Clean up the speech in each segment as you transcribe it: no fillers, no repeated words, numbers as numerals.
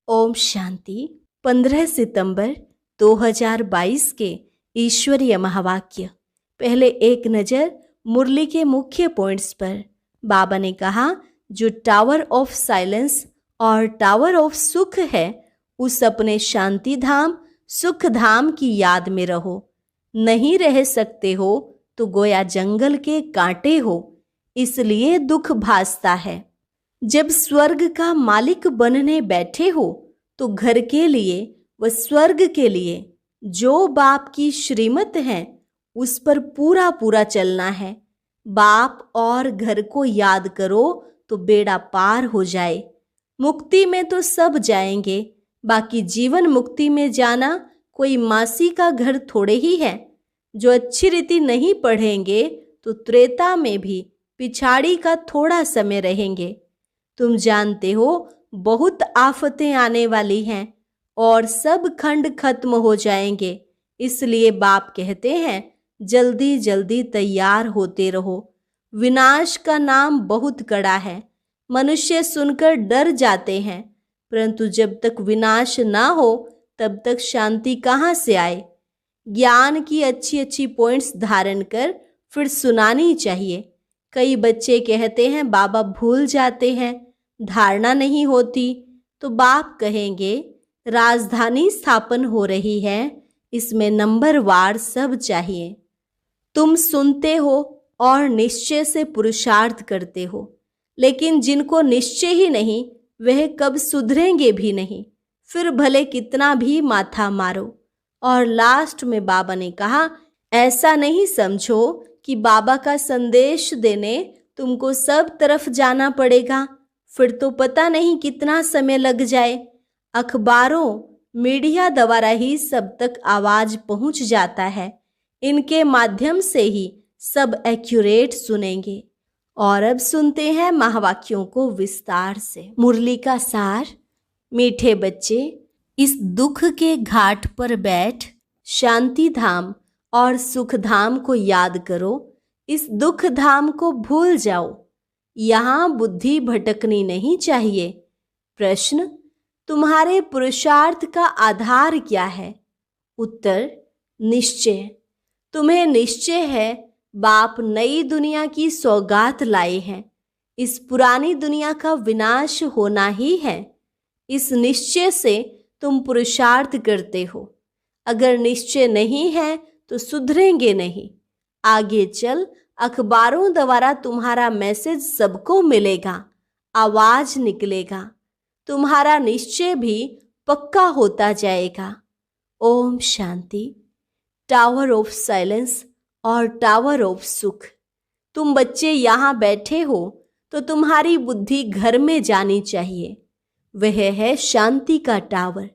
ओम शांति। 15 सितंबर 2022 के ईश्वरीय महावाक्य। पहले एक नज़र मुरली के मुख्य पॉइंट्स पर। बाबा ने कहा, जो टावर ऑफ साइलेंस और टावर ऑफ सुख है, उस अपने शांति धाम सुख धाम की याद में रहो। नहीं रह सकते हो तो गोया जंगल के कांटे हो, इसलिए दुख भासता है। जब स्वर्ग का मालिक बनने बैठे हो तो घर के लिए व स्वर्ग के लिए जो बाप की श्रीमत है उस पर पूरा पूरा चलना है। बाप और घर को याद करो तो बेड़ा पार हो जाए। मुक्ति में तो सब जाएंगे, बाकी जीवन मुक्ति में जाना कोई मासी का घर थोड़े ही है। जो अच्छी रीति नहीं पढ़ेंगे तो त्रेता में भी पिछाड़ी का थोड़ा समय रहेंगे। तुम जानते हो बहुत आफतें आने वाली हैं और सब खंड खत्म हो जाएंगे, इसलिए बाप कहते हैं जल्दी जल्दी तैयार होते रहो। विनाश का नाम बहुत कड़ा है, मनुष्य सुनकर डर जाते हैं, परंतु जब तक विनाश ना हो तब तक शांति कहाँ से आए। ज्ञान की अच्छी अच्छी पॉइंट्स धारण कर फिर सुनानी चाहिए। कई बच्चे कहते हैं बाबा भूल जाते हैं, धारणा नहीं होती, तो बाप कहेंगे राजधानी स्थापन हो रही है, इसमें नंबरवार सब चाहिए। तुम सुनते हो और निश्चय से पुरुषार्थ करते हो, लेकिन जिनको निश्चय ही नहीं वह कब सुधरेंगे भी नहीं, फिर भले कितना भी माथा मारो। और लास्ट में बाबा ने कहा, ऐसा नहीं समझो कि बाबा का संदेश देने तुमको सब तरफ जाना पड़ेगा, फिर तो पता नहीं कितना समय लग जाए। अखबारों मीडिया द्वारा ही सब तक आवाज पहुंच जाता है, इनके माध्यम से ही सब एक्यूरेट सुनेंगे। और अब सुनते हैं महावाक्यों को विस्तार से। मुरली का सार। मीठे बच्चे, इस दुख के घाट पर बैठ शांति धाम और सुख धाम को याद करो। इस दुख धाम को भूल जाओ, यहाँ बुद्धि भटकनी नहीं चाहिए। प्रश्न, तुम्हारे पुरुषार्थ का आधार क्या है? उत्तर, निश्चय। तुम्हें निश्चय है बाप नई दुनिया की सौगात लाए हैं, इस पुरानी दुनिया का विनाश होना ही है। इस निश्चय से तुम पुरुषार्थ करते हो। अगर निश्चय नहीं है तो सुधरेंगे नहीं। आगे चल अखबारों द्वारा तुम्हारा मैसेज सबको मिलेगा, आवाज निकलेगा, तुम्हारा निश्चय भी पक्का होता जाएगा। Om Shanti. Tower of silence और टावर ऑफ सुख। तुम बच्चे यहाँ बैठे हो तो तुम्हारी बुद्धि घर में जानी चाहिए। वह है शांति का टावर।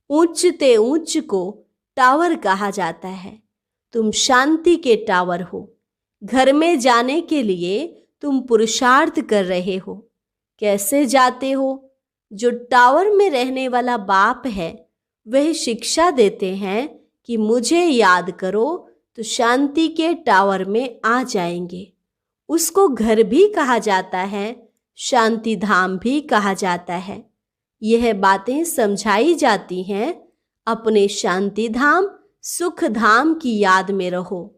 ऊंचते ऊंच को टावर कहा जाता है। तुम शांति के टावर हो। घर में जाने के लिए तुम पुरुषार्थ कर रहे हो। कैसे जाते हो? जो टावर में रहने वाला बाप है वह शिक्षा देते हैं कि मुझे याद करो तो शांति के टावर में आ जाएंगे। उसको घर भी कहा जाता है, शांति धाम भी कहा जाता है। यह बातें समझाई जाती हैं। अपने शांति धाम सुख धाम की याद में रहो।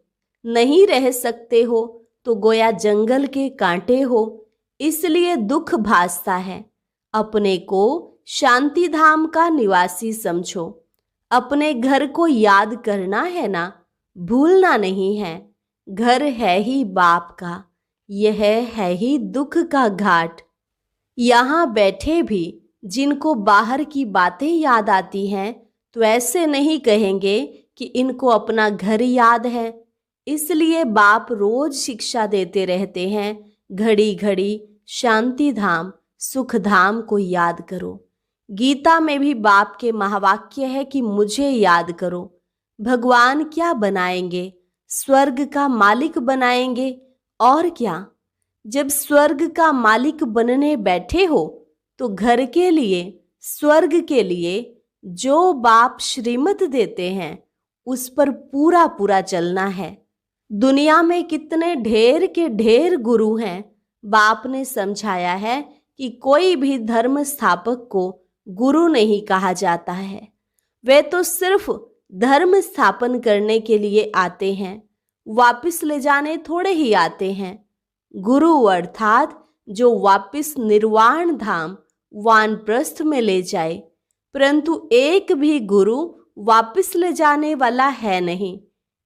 नहीं रह सकते हो तो गोया जंगल के कांटे हो, इसलिए दुख भासता है। अपने को शांति धाम का निवासी समझो। अपने घर को याद करना है ना, भूलना नहीं है। घर है ही बाप का, यह है ही दुख का घाट। यहाँ बैठे भी जिनको बाहर की बातें याद आती हैं तो ऐसे नहीं कहेंगे कि इनको अपना घर याद है। इसलिए बाप रोज शिक्षा देते रहते हैं, घड़ी घड़ी शांति धाम सुख धाम को याद करो। गीता में भी बाप के महावाक्य है कि मुझे याद करो। भगवान क्या बनाएंगे? स्वर्ग का मालिक बनाएंगे। और क्या? जब स्वर्ग का मालिक बनने बैठे हो तो घर के लिए स्वर्ग के लिए जो बाप श्रीमत देते हैं उस पर पूरा पूरा चलना है। दुनिया में कितने ढेर के ढेर गुरु हैं। बाप ने समझाया है कि कोई भी धर्म स्थापक को गुरु नहीं कहा जाता है। वे तो सिर्फ धर्म स्थापन करने के लिए आते हैं, वापिस ले जाने थोड़े ही आते हैं। गुरु अर्थात जो वापिस निर्वाण धाम वानप्रस्थ में ले जाए, परंतु एक भी गुरु वापिस ले जाने वाला है नहीं,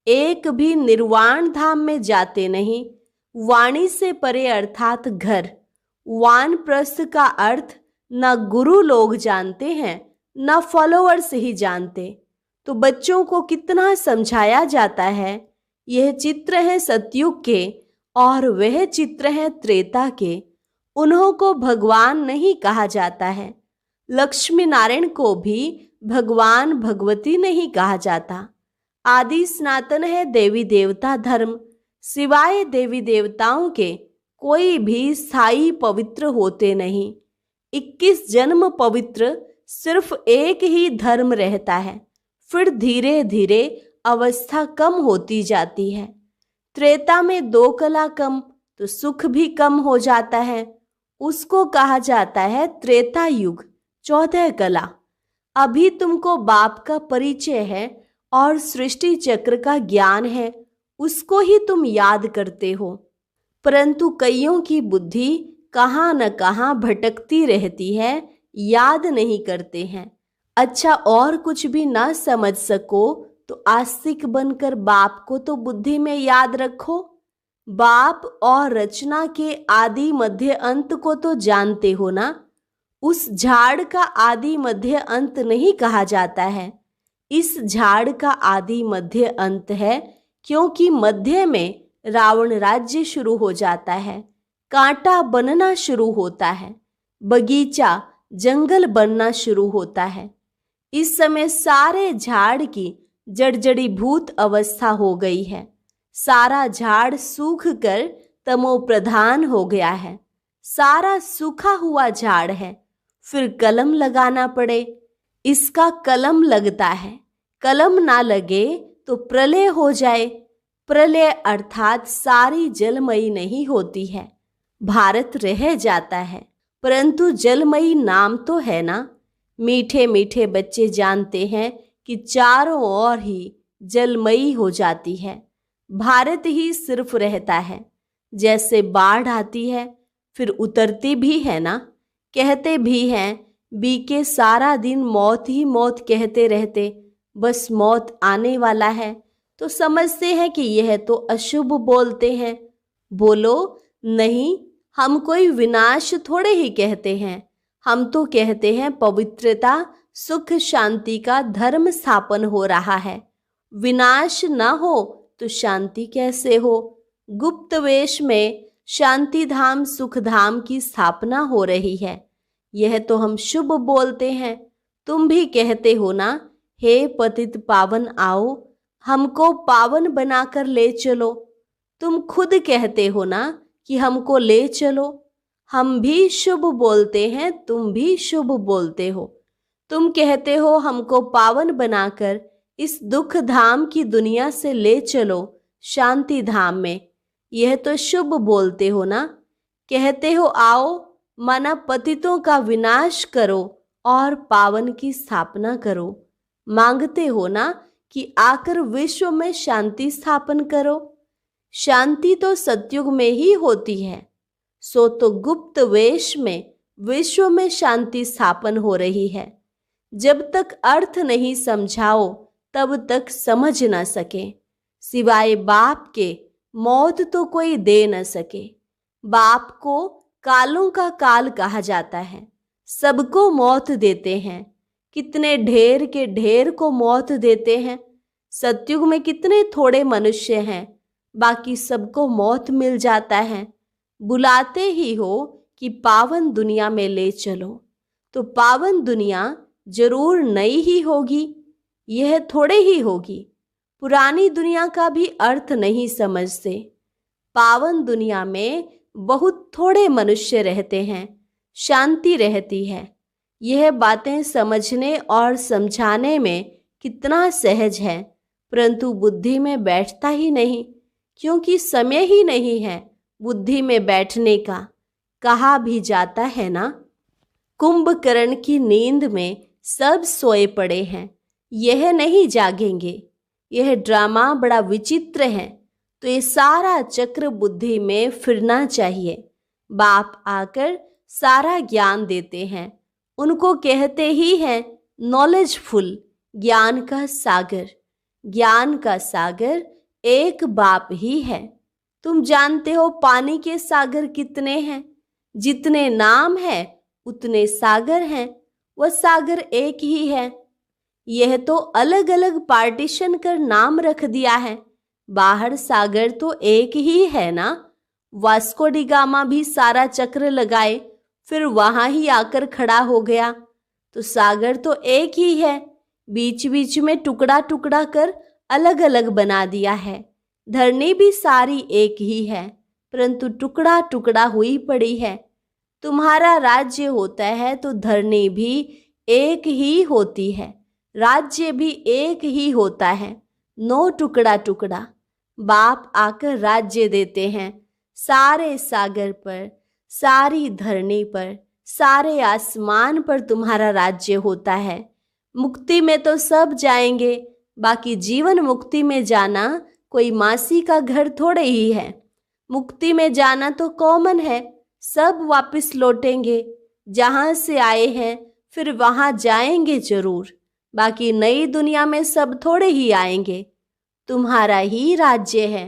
एक भी निर्वाण धाम में जाते नहीं। वाणी से परे अर्थात घर। वानप्रस्थ का अर्थ न गुरु लोग जानते हैं न फॉलोअर्स ही जानते। तो बच्चों को कितना समझाया जाता है। यह चित्र है सतयुग के और वह चित्र है त्रेता के। उन्हों को भगवान नहीं कहा जाता है। लक्ष्मी नारायण को भी भगवान भगवती नहीं कहा जाता। आदि सनातन है देवी देवता धर्म। सिवाय देवी देवताओं के कोई भी स्थायी पवित्र होते नहीं। 21 जन्म पवित्र सिर्फ एक ही धर्म रहता है, फिर धीरे धीरे अवस्था कम होती जाती है। त्रेता में 2 कला कम तो सुख भी कम हो जाता है। उसको कहा जाता है त्रेता युग 14 कला। अभी तुमको बाप का परिचय है और सृष्टि चक्र का ज्ञान है, उसको ही तुम याद करते हो, परंतु कईयों की बुद्धि कहाँ न कहाँ भटकती रहती है, याद नहीं करते हैं। अच्छा, और कुछ भी ना समझ सको तो आस्तिक बनकर बाप को तो बुद्धि में याद रखो। बाप और रचना के आदि मध्य अंत को तो जानते हो ना। उस झाड़ का आदि मध्य अंत नहीं कहा जाता है। इस झाड़ का आदि मध्य अंत है, क्योंकि मध्य में रावण राज्य शुरू हो जाता है, कांटा बनना शुरू होता है, बगीचा जंगल बनना शुरू होता है। इस समय सारे झाड़ की जड़जड़ी भूत अवस्था हो गई है। सारा झाड़ सूख कर तमो प्रधान हो गया है। सारा सूखा हुआ झाड़ है। फिर कलम लगाना पड़े, इसका कलम लगता है। कलम ना लगे तो प्रलय हो जाए। प्रलय अर्थात सारी जलमयी नहीं होती है, भारत रह जाता है, परंतु जलमयी नाम तो है ना। मीठे मीठे बच्चे जानते हैं कि चारों ओर ही जलमयी हो जाती है, भारत ही सिर्फ रहता है। जैसे बाढ़ आती है फिर उतरती भी है ना। कहते भी हैं बीके सारा दिन मौत ही मौत कहते रहते, बस मौत आने वाला है, तो समझते हैं कि यह तो अशुभ बोलते हैं। बोलो नहीं, हम कोई विनाश थोड़े ही कहते हैं, हम तो कहते हैं पवित्रता सुख शांति का धर्म स्थापन हो रहा है। विनाश न हो तो शांति कैसे हो। गुप्त वेश में शांति धाम सुख धाम की स्थापना हो रही है, यह तो हम शुभ बोलते हैं। तुम भी कहते हो ना, हे पतित पावन आओ, हमको पावन बनाकर ले चलो। तुम खुद कहते हो ना कि हमको ले चलो। हम भी शुभ बोलते हैं, तुम भी शुभ बोलते हो। तुम कहते हो हमको पावन बनाकर इस दुख धाम की दुनिया से ले चलो शांति धाम में, यह तो शुभ बोलते हो ना। कहते हो आओ, माना पतितों का विनाश करो और पावन की स्थापना करो। मांगते हो ना कि आकर विश्व में शांति स्थापन करो। शांति तो सतयुग में ही होती है, सो तो गुप्त वेश में विश्व में शांति स्थापन हो रही है। जब तक अर्थ नहीं समझाओ तब तक समझ न सके। सिवाय बाप के मौत तो कोई दे न सके। बाप को कालों का काल कहा जाता है, सबको मौत देते हैं। कितने ढेर के ढेर को मौत देते हैं। सतयुग में कितने थोड़े मनुष्य हैं, बाकी सबको मौत मिल जाता है। बुलाते ही हो कि पावन दुनिया में ले चलो, तो पावन दुनिया जरूर नई ही होगी, यह थोड़े ही होगी। पुरानी दुनिया का भी अर्थ नहीं समझते। पावन दुनिया में बहुत थोड़े मनुष्य रहते हैं, शांति रहती है। यह बातें समझने और समझाने में कितना सहज है, परंतु बुद्धि में बैठता ही नहीं, क्योंकि समय ही नहीं है बुद्धि में बैठने का। कहा भी जाता है ना, कुंभकर्ण की नींद में सब सोए पड़े हैं, यह नहीं जागेंगे। यह ड्रामा बड़ा विचित्र है, तो ये सारा चक्र बुद्धि में फिरना चाहिए। बाप आकर सारा ज्ञान देते हैं, उनको कहते ही हैं नॉलेजफुल, ज्ञान का सागर। ज्ञान का सागर एक बाप ही है। तुम जानते हो पानी के सागर कितने हैं? जितने नाम है उतने सागर हैं। वह सागर एक ही है। यह तो अलग अलग पार्टीशन कर नाम रख दिया है। बाहर सागर तो एक ही है ना। वास्को डी गामा भी सारा चक्र लगाए, फिर वहां ही आकर खड़ा हो गया, तो सागर तो एक ही है। बीच बीच में टुकड़ा टुकड़ा कर अलग अलग बना दिया है। धरनी भी सारी एक ही है, परंतु टुकड़ा टुकड़ा हुई पड़ी है। तुम्हारा राज्य होता है तो धरनी भी एक ही होती है, राज्य भी एक ही होता है, नो टुकड़ा टुकड़ा। बाप आकर राज्य देते हैं सारे सागर पर, सारी धरनी पर, सारे आसमान पर तुम्हारा राज्य होता है। मुक्ति में तो सब जाएंगे, बाकी जीवन मुक्ति में जाना कोई मासी का घर थोड़े ही है। मुक्ति में जाना तो कॉमन है, सब वापस लौटेंगे। जहां से आए हैं फिर वहां जाएंगे जरूर, बाकी नई दुनिया में सब थोड़े ही आएंगे। तुम्हारा ही राज्य है।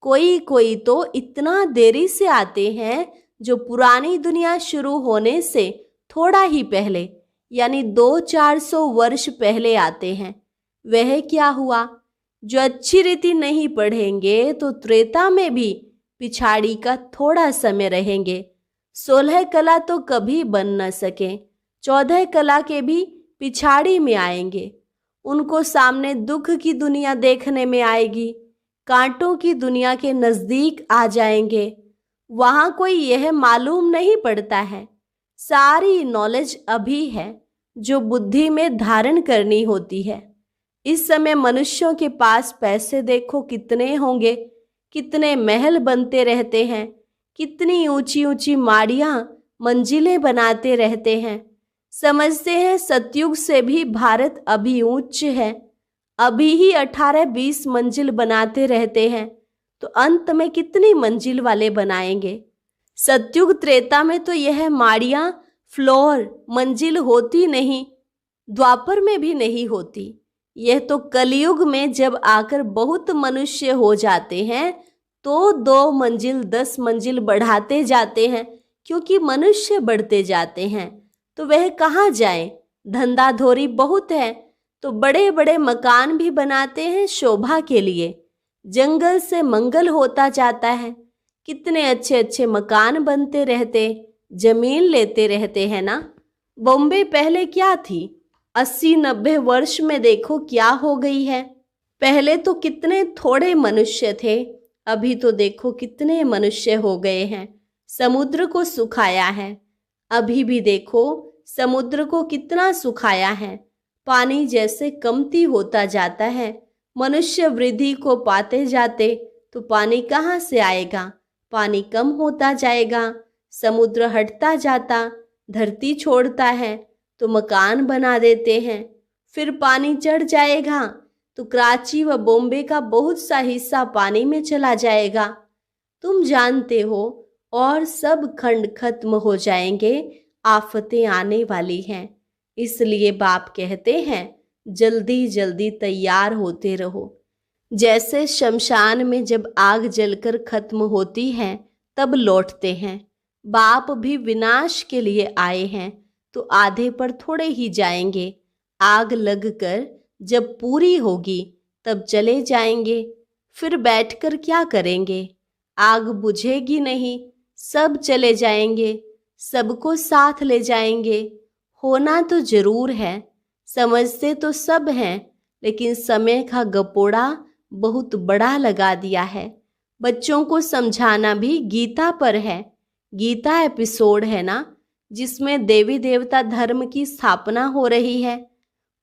कोई कोई तो इतना देरी से आते हैं जो पुरानी दुनिया शुरू होने से थोड़ा ही पहले, यानी 200-400 वर्ष पहले आते हैं। वह क्या हुआ? जो अच्छी रीति नहीं पढ़ेंगे तो त्रेता में भी पिछाड़ी का थोड़ा समय रहेंगे। 16 कला तो कभी बन न सके, 14 कला के भी पिछाड़ी में आएंगे। उनको सामने दुख की दुनिया देखने में आएगी, कांटों की दुनिया के नजदीक आ जाएंगे। वहां कोई यह मालूम नहीं पड़ता है। सारी नॉलेज अभी है जो बुद्धि में धारण करनी होती है। इस समय मनुष्यों के पास पैसे देखो कितने होंगे, कितने महल बनते रहते हैं, कितनी ऊंची ऊंची माड़ियां मंजिलें बनाते रहते हैं। समझते हैं सतयुग से भी भारत अभी उच्च है, अभी ही 18-20 मंजिल बनाते रहते हैं, तो अंत में कितनी मंजिल वाले बनाएंगे। सतयुग त्रेता में तो यह माड़ियां फ्लोर मंजिल होती नहीं, द्वापर में भी नहीं होती। यह तो कलयुग में जब आकर बहुत मनुष्य हो जाते हैं तो 2 मंजिल 10 मंजिल बढ़ाते जाते हैं, क्योंकि मनुष्य बढ़ते जाते हैं। तो वह कहाँ जाए? धंधाधोरी बहुत है तो बड़े बड़े मकान भी बनाते हैं शोभा के लिए। जंगल से मंगल होता जाता है, कितने अच्छे अच्छे मकान बनते रहते, जमीन लेते रहते हैं ना। बॉम्बे पहले क्या थी? 80-90 वर्ष में देखो क्या हो गई है। पहले तो कितने थोड़े मनुष्य थे, अभी तो देखो कितने मनुष्य हो गए हैं। समुद्र को सुखाया है, अभी भी देखो समुद्र को कितना सुखाया है। पानी जैसे कमती होता जाता है, मनुष्य वृद्धि को पाते जाते तो पानी कहाँ से आएगा? पानी कम होता जाएगा, समुद्र हटता जाता, धरती छोड़ता है तो मकान बना देते हैं। फिर पानी चढ़ जाएगा तो कराची व बॉम्बे का बहुत सा हिस्सा पानी में चला जाएगा। तुम जानते हो, और सब खंड खत्म हो जाएंगे, आफतें आने वाली हैं। इसलिए बाप कहते हैं जल्दी जल्दी तैयार होते रहो। जैसे शमशान में जब आग जलकर खत्म होती है तब लौटते हैं, बाप भी विनाश के लिए आए हैं तो आधे पर थोड़े ही जाएंगे। आग लगकर जब पूरी होगी तब चले जाएंगे। फिर बैठकर क्या करेंगे? आग बुझेगी नहीं, सब चले जाएंगे, सबको साथ ले जाएंगे। होना तो जरूर है, समझते तो सब हैं, लेकिन समय का गपोड़ा बहुत बड़ा लगा दिया है। बच्चों को समझाना भी गीता पर है। गीता एपिसोड है ना, जिसमें देवी देवता धर्म की स्थापना हो रही है।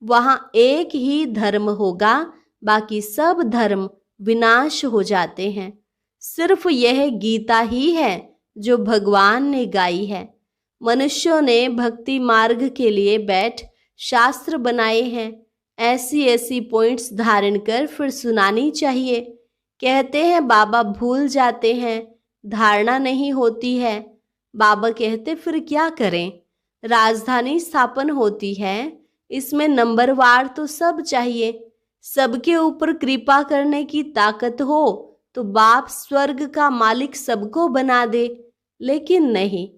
वहां एक ही धर्म होगा, बाकी सब धर्म विनाश हो जाते हैं। सिर्फ यह गीता ही है जो भगवान ने गाई है। मनुष्यों ने भक्ति मार्ग के लिए बैठ शास्त्र बनाए हैं। ऐसी ऐसी पॉइंट्स धारण कर फिर सुनानी चाहिए। कहते हैं बाबा भूल जाते हैं, धारणा नहीं होती है। बाबा कहते फिर क्या करें? राजधानी स्थापन होती है, इसमें नंबरवार तो सब चाहिए। सबके ऊपर कृपा करने की ताकत हो तो बाप स्वर्ग का मालिक सबको बना दे, लेकिन नहीं,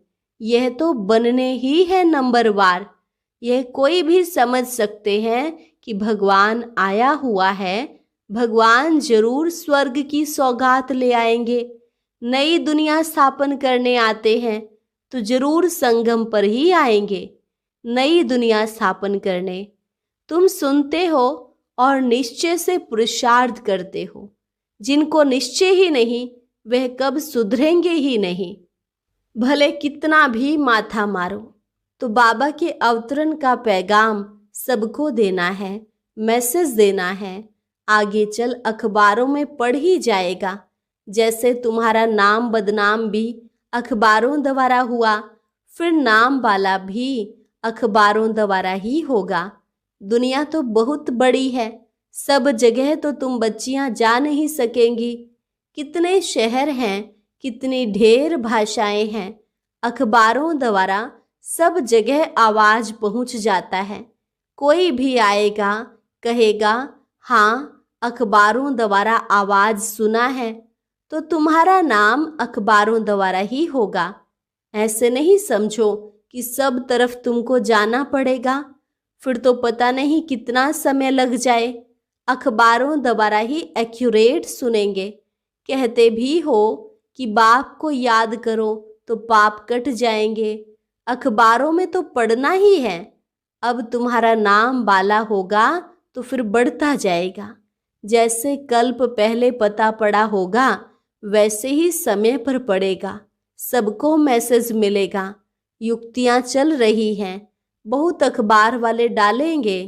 यह तो बनने ही है नंबरवार। यह कोई भी समझ सकते हैं कि भगवान आया हुआ है, भगवान जरूर स्वर्ग की सौगात ले आएंगे। नई दुनिया स्थापन करने आते हैं तो जरूर संगम पर ही आएंगे नई दुनिया स्थापन करने। तुम सुनते हो और निश्चय से पुरुषार्थ करते हो। जिनको निश्चय ही नहीं वह कब सुधरेंगे ही नहीं। भले कितना भी माथा मारो तो बाबा के अवतरण का पैगाम सबको देना है, मैसेज देना है। आगे चल अखबारों में पढ़ ही जाएगा। जैसे तुम्हारा नाम बदनाम भी अखबारों द्वारा हुआ, फिर नाम वाला भी अखबारों द्वारा ही होगा। दुनिया तो बहुत बड़ी है, सब जगह तो तुम बच्चियां जा नहीं सकेंगी। कितने शहर हैं, कितनी ढेर भाषाएं हैं। अखबारों द्वारा सब जगह आवाज पहुंच जाता है। कोई भी आएगा कहेगा हाँ अखबारों द्वारा आवाज सुना है, तो तुम्हारा नाम अखबारों द्वारा ही होगा। ऐसे नहीं समझो कि सब तरफ तुमको जाना पड़ेगा, फिर तो पता नहीं कितना समय लग जाए। अखबारों द्वारा ही एक्यूरेट सुनेंगे। कहते भी हो कि बाप को याद करो तो पाप कट जाएंगे। अखबारों में तो पढ़ना ही है। अब तुम्हारा नाम बाला होगा तो फिर बढ़ता जाएगा। जैसे कल्प पहले पता पड़ा होगा वैसे ही समय पर पड़ेगा। सबको मैसेज मिलेगा। युक्तियां चल रही हैं, बहुत अखबार वाले डालेंगे,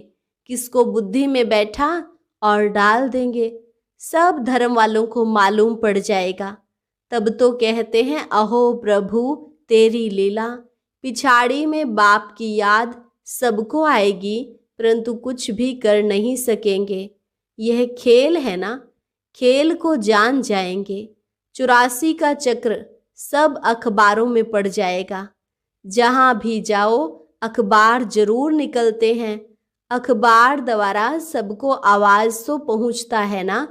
किसको बुद्धि में बैठा और डाल देंगे। सब धर्म वालों को मालूम पड़ जाएगा। तब तो कहते हैं अहो प्रभु तेरी लीला। पिछाड़ी में बाप की याद सबको आएगी, परंतु कुछ भी कर नहीं सकेंगे। यह खेल है ना, खेल को जान जाएंगे। 84 का चक्र सब अखबारों में पड़ जाएगा। जहां भी जाओ अखबार जरूर निकलते हैं। अखबार द्वारा सबको आवाज तो पहुंचता है ना।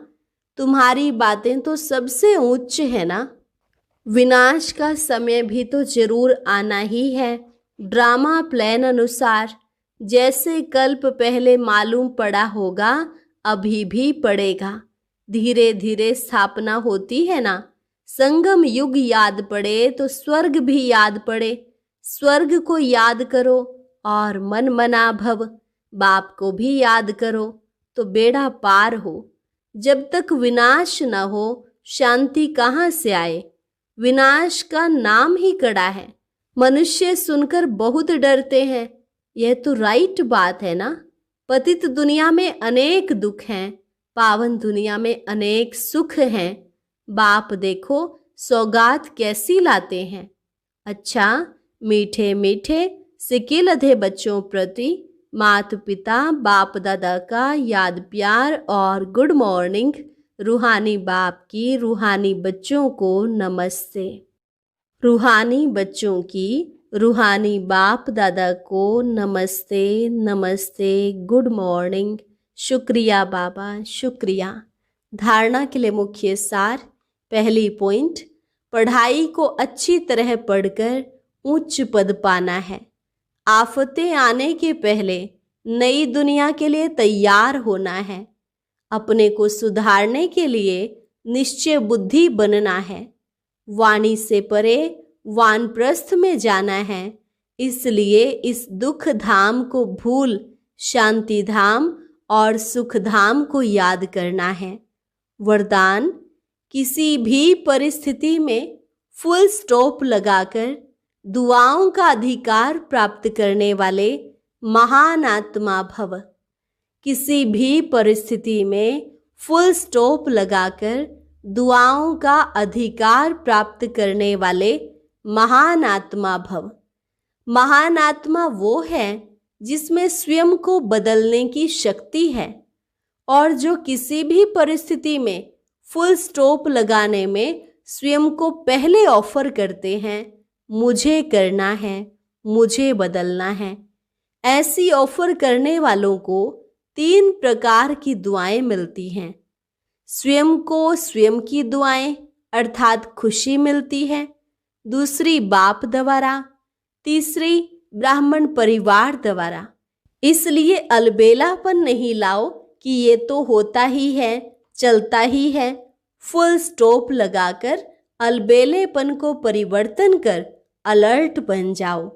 तुम्हारी बातें तो सबसे उच्च है ना। विनाश का समय भी तो जरूर आना ही है। ड्रामा प्लान अनुसार जैसे कल्प पहले मालूम पड़ा होगा अभी भी पड़ेगा। धीरे धीरे स्थापना होती है ना। संगम युग याद पड़े तो स्वर्ग भी याद पड़े। स्वर्ग को याद करो और मन मना भव। बाप को भी याद करो तो बेड़ा पार हो। जब तक विनाश न हो शांति कहाँ से आए। विनाश का नाम ही कड़ा है। मनुष्य सुनकर बहुत डरते हैं। यह तो राइट बात है ना। पतित दुनिया में अनेक दुख हैं, पावन दुनिया में अनेक सुख हैं। बाप देखो सौगात कैसी लाते हैं। अच्छा, मीठे मीठे सिकिल अधे बच्चों प्रति माता पिता बाप दादा का याद प्यार और गुड मॉर्निंग। रूहानी बाप की रूहानी बच्चों को नमस्ते। रूहानी बच्चों की रूहानी बाप दादा को नमस्ते नमस्ते, गुड मॉर्निंग। शुक्रिया बाबा, शुक्रिया। धारणा के लिए मुख्य सार। पहली पॉइंट, पढ़ाई को अच्छी तरह पढ़कर उच्च पद पाना है। आफतें आने के पहले नई दुनिया के लिए तैयार होना है। अपने को सुधारने के लिए निश्चय बुद्धि बनना है। वाणी से परे वानप्रस्थ में जाना है। इसलिए इस दुख धाम को भूल शांति धाम और सुख धाम को याद करना है। वरदान, किसी भी परिस्थिति में फुल स्टॉप लगाकर दुआओं का अधिकार प्राप्त करने वाले महान आत्मा भव। किसी भी परिस्थिति में फुल स्टॉप लगाकर दुआओं का अधिकार प्राप्त करने वाले महान आत्मा भव। महान आत्मा वो है जिसमें स्वयं को बदलने की शक्ति है और जो किसी भी परिस्थिति में फुल स्टॉप लगाने में स्वयं को पहले ऑफर करते हैं, मुझे करना है, मुझे बदलना है। ऐसी ऑफर करने वालों को 3 प्रकार की दुआएं मिलती हैं। स्वयं को स्वयं की दुआएं अर्थात खुशी मिलती है, दूसरी बाप द्वारा, तीसरी ब्राह्मण परिवार द्वारा। इसलिए अलबेलापन नहीं लाओ कि ये तो होता ही है, चलता ही है। फुल स्टॉप लगाकर अलबेलेपन को परिवर्तन कर अलर्ट बन जाओ।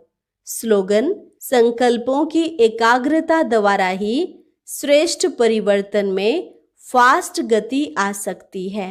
स्लोगन: संकल्पों की एकाग्रता द्वारा ही श्रेष्ठ परिवर्तन में फास्ट गति आ सकती है।